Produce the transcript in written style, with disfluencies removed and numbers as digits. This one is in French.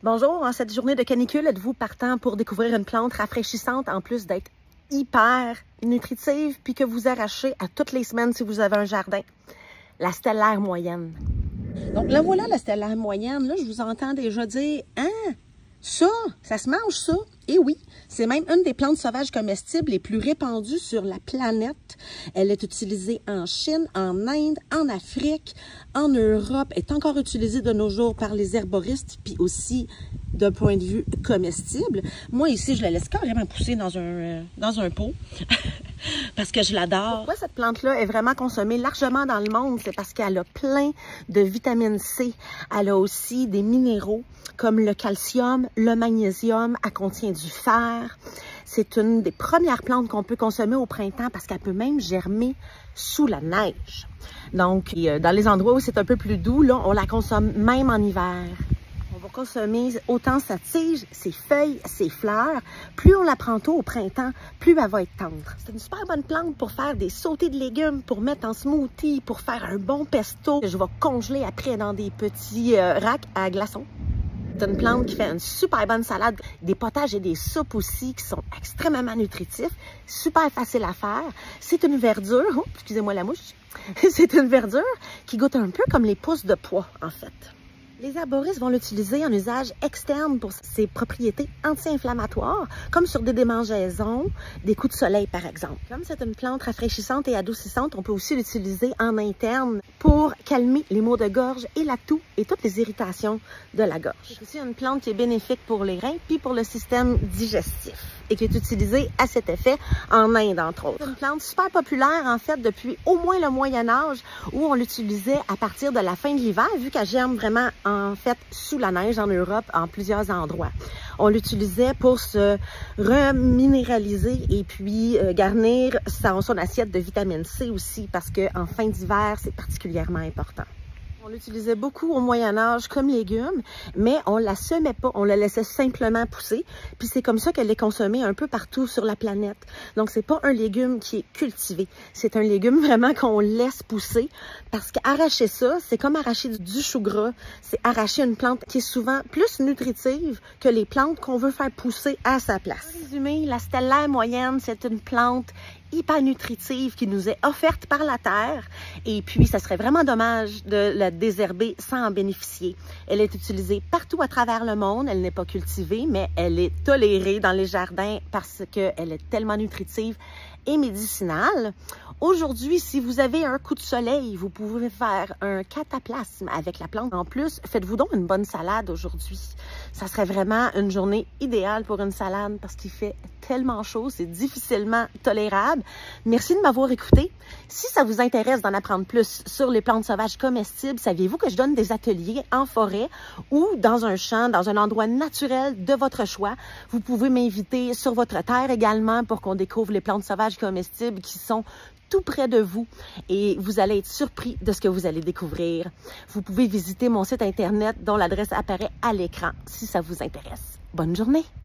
Bonjour, en cette journée de canicule, êtes-vous partant pour découvrir une plante rafraîchissante en plus d'être hyper nutritive puis que vous arrachez à toutes les semaines si vous avez un jardin? La stellaire moyenne. Donc là, voilà la stellaire moyenne. Là, je vous entends déjà dire « Hein? Ça se mange ça? » Et oui, c'est même une des plantes sauvages comestibles les plus répandues sur la planète. Elle est utilisée en Chine, en Inde, en Afrique, en Europe, est encore utilisée de nos jours par les herboristes, puis aussi d'un point de vue comestible. Moi, ici, je la laisse carrément pousser dans un pot. Parce que je l'adore. Pourquoi cette plante-là est vraiment consommée largement dans le monde? C'est parce qu'elle a plein de vitamine C. Elle a aussi des minéraux comme le calcium, le magnésium. Elle contient du fer. C'est une des premières plantes qu'on peut consommer au printemps parce qu'elle peut même germer sous la neige. Donc, dans les endroits où c'est un peu plus doux, là, on la consomme même en hiver. On va consommer autant sa tige, ses feuilles, ses fleurs. Plus on la prend tôt au printemps, plus elle va être tendre. C'est une super bonne plante pour faire des sautés de légumes, pour mettre en smoothie, pour faire un bon pesto. Je vais congeler après dans des petits racks à glaçons. C'est une plante qui fait une super bonne salade, des potages et des soupes aussi qui sont extrêmement nutritifs, super facile à faire. C'est une verdure, oh, excusez-moi la mouche, c'est une verdure qui goûte un peu comme les pousses de pois en fait. Les herboristes vont l'utiliser en usage externe pour ses propriétés anti-inflammatoires, comme sur des démangeaisons, des coups de soleil par exemple. Comme c'est une plante rafraîchissante et adoucissante, on peut aussi l'utiliser en interne pour calmer les maux de gorge et la toux et toutes les irritations de la gorge. C'est aussi une plante qui est bénéfique pour les reins puis pour le système digestif et qui est utilisée à cet effet en Inde entre autres. C'est une plante super populaire en fait depuis au moins le Moyen Âge où on l'utilisait à partir de la fin de l'hiver vu qu'elle germe vraiment en fait sous la neige en Europe en plusieurs endroits. On l'utilisait pour se reminéraliser et puis garnir son assiette de vitamine C aussi parce qu'en fin d'hiver, c'est particulièrement important. On l'utilisait beaucoup au Moyen Âge comme légume, mais on la semait pas, on la laissait simplement pousser. Puis c'est comme ça qu'elle est consommée un peu partout sur la planète. Donc c'est pas un légume qui est cultivé, c'est un légume vraiment qu'on laisse pousser. Parce qu'arracher ça, c'est comme arracher du chou gras, c'est arracher une plante qui est souvent plus nutritive que les plantes qu'on veut faire pousser à sa place. En résumé, la stellaire moyenne, c'est une plante hyper nutritive qui nous est offerte par la terre et puis ça serait vraiment dommage de la désherber sans en bénéficier. Elle est utilisée partout à travers le monde, elle n'est pas cultivée mais elle est tolérée dans les jardins parce qu'elle est tellement nutritive et médicinale. Aujourd'hui, si vous avez un coup de soleil, vous pouvez faire un cataplasme avec la plante. En plus, faites-vous donc une bonne salade aujourd'hui. Ça serait vraiment une journée idéale pour une salade parce qu'il fait tellement chaud, c'est difficilement tolérable. Merci de m'avoir écouté. Si ça vous intéresse d'en apprendre plus sur les plantes sauvages comestibles, saviez-vous que je donne des ateliers en forêt ou dans un champ, dans un endroit naturel de votre choix. Vous pouvez m'inviter sur votre terre également pour qu'on découvre les plantes sauvages comestibles qui sont tout près de vous et vous allez être surpris de ce que vous allez découvrir. Vous pouvez visiter mon site internet dont l'adresse apparaît à l'écran si ça vous intéresse. Bonne journée!